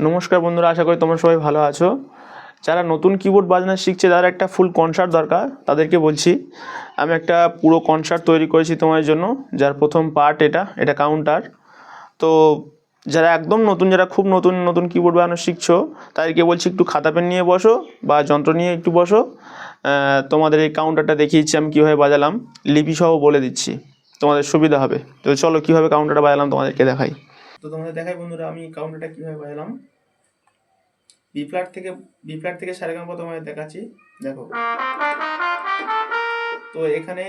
নমস্কার বন্ধুরা, আশা করি তোমরা সবাই ভালো আছো। যারা নতুন কিবোর্ড বাজানো শিখছে, যারা একটা ফুল কনসার্ট দরকার, তাদেরকে বলছি আমি একটা পুরো কনসার্ট তৈরি করেছি তোমার জন্য। যার প্রথম পার্ট এটা কাউন্টার। তো যারা একদম নতুন, যারা খুব নতুন নতুন কিবোর্ড বাজানো শিখছো, তাদেরকে বলছি একটু খাতা পেন নিয়ে বসো বা যন্ত্র নিয়ে একটু বসো। তোমাদের এই কাউন্টারটা দেখিয়েছি আমি কীভাবে বাজালাম, লিপিসহ বলে দিচ্ছি, তোমাদের সুবিধা হবে। তো চলো কীভাবে কাউন্টারটা বাজালাম তোমাদেরকে দেখাই। তো তোমাদের দেখাই বন্ধুরা, আমি কাউন্টারটা কীভাবে বাজালাম। বি ফ্ল্যাট থেকে সারেগামা তোমাদের দেখাচ্ছি, দেখো। তো এখানে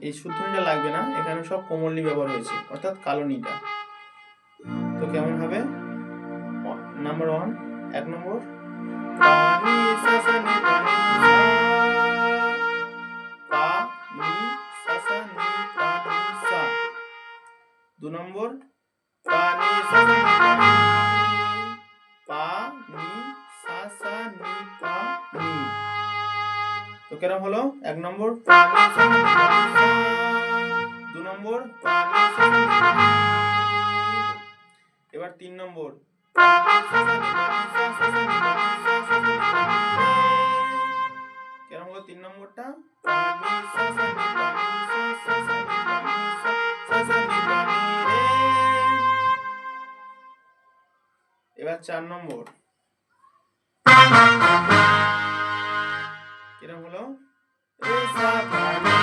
এই শুদ্ধনিটা লাগবে না, এখানে সব কোমল নি ব্যবহার হয়েছে, অর্থাৎ কালো নিটা। তো কেমন হবে? নাম্বার 1, 1 নম্বর পা নি সা সা নি পা নি সা, পা নি সা সা নি পা নি সা। 2 নম্বর পা নি সা সা নি পা নি, পা নি সা সা নি পা নি। তো কেরম হলো? 1 নম্বর পা নি সা সা নি পা নি সা, 2 নম্বর পা নি সা সা নি পা নি। এবার 3 নম্বর পা নি সা সা নি পা নি সা সা সা নি পা নি সা সা সা নি পা নি রে। কেরম হলো 3 নম্বরটা? পা নি সা সা নি পা নি সা সা সা নি পা নি সা সা সা নি পা নি রে। এবার 4 নম্বর কিরম হলো? রে সা পা নি,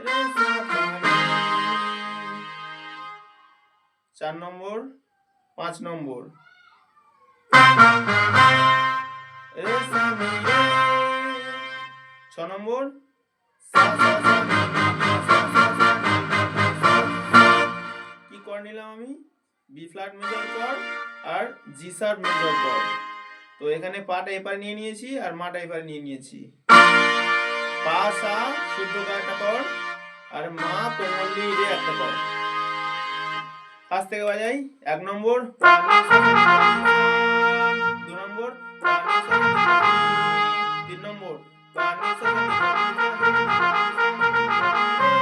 রে সা পা নি। 4 নম্বর 5 নম্বর রে সা নি রে। 6 নম্বর সা সা সা নি নি সা সা সা নি নি সা। কি কর নিলাম আমি? বি ফ্ল্যাট মেজর কর আর জি শার্প মেজর কর। তো এখানে পাটা এপারে নিয়ে নিয়েছি আর মাটা এপারে নিয়ে নিয়েছি। পা সা শুদ্ধ একটা কর আর মা কোমল নি রে একটা কর। পাঁচ থেকে বাজাই। 1 নম্বর পা নি সা সা নি পা নি সা, 2 নম্বর পা নি সা সা নি পা নি, 3 নম্বর পা নি সা সা নি পা নি সা সা নি পা নি সা নি পা নি রে।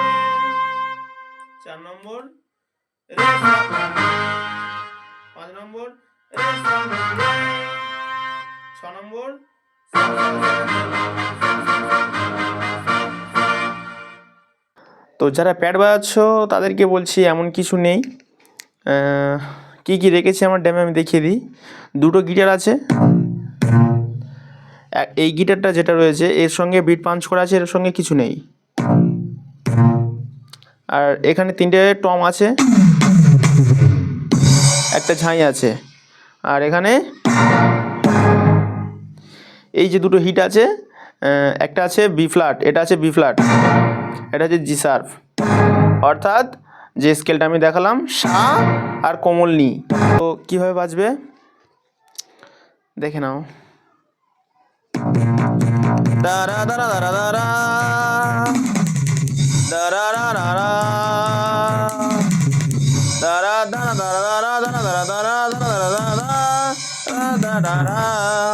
4 নম্বর রে সা পা নি, 5 নম্বর রে সা নি রে, 6 নম্বর সা সা সা নি সা সা সা নি সা সা। তো যারা প্যাড বাজাচ্ছ তাদেরকে বলছি এমন কিছু নেই। কি কি রেখেছি আমার ড্যামে আমি দেখিয়ে দিই। 2টো গিটার আছে। এই গিটারটা যেটা রয়েছে এর সঙ্গে বিট পাঞ্চ করা আছে, এর সঙ্গে কিছু নেই। আর এখানে 3টে টম আছে, একটা ঝাঁই আছে। আর এখানে এই যে 2টো হিট আছে, একটা আছে বি ফ্ল্যাট, এটা আছে বি ফ্ল্যাট, এটা হচ্ছে জি শার্প। অর্থাৎ যে স্কেলটা আমি দেখালাম সা আর কোমল নি। তো কীভাবে বাজবে দেখে নাও। দারা দারা দারা দারা দারা দারা দারা দারা দারা দারা দারা দারা দারা দারা দারা দারা দারা দারা।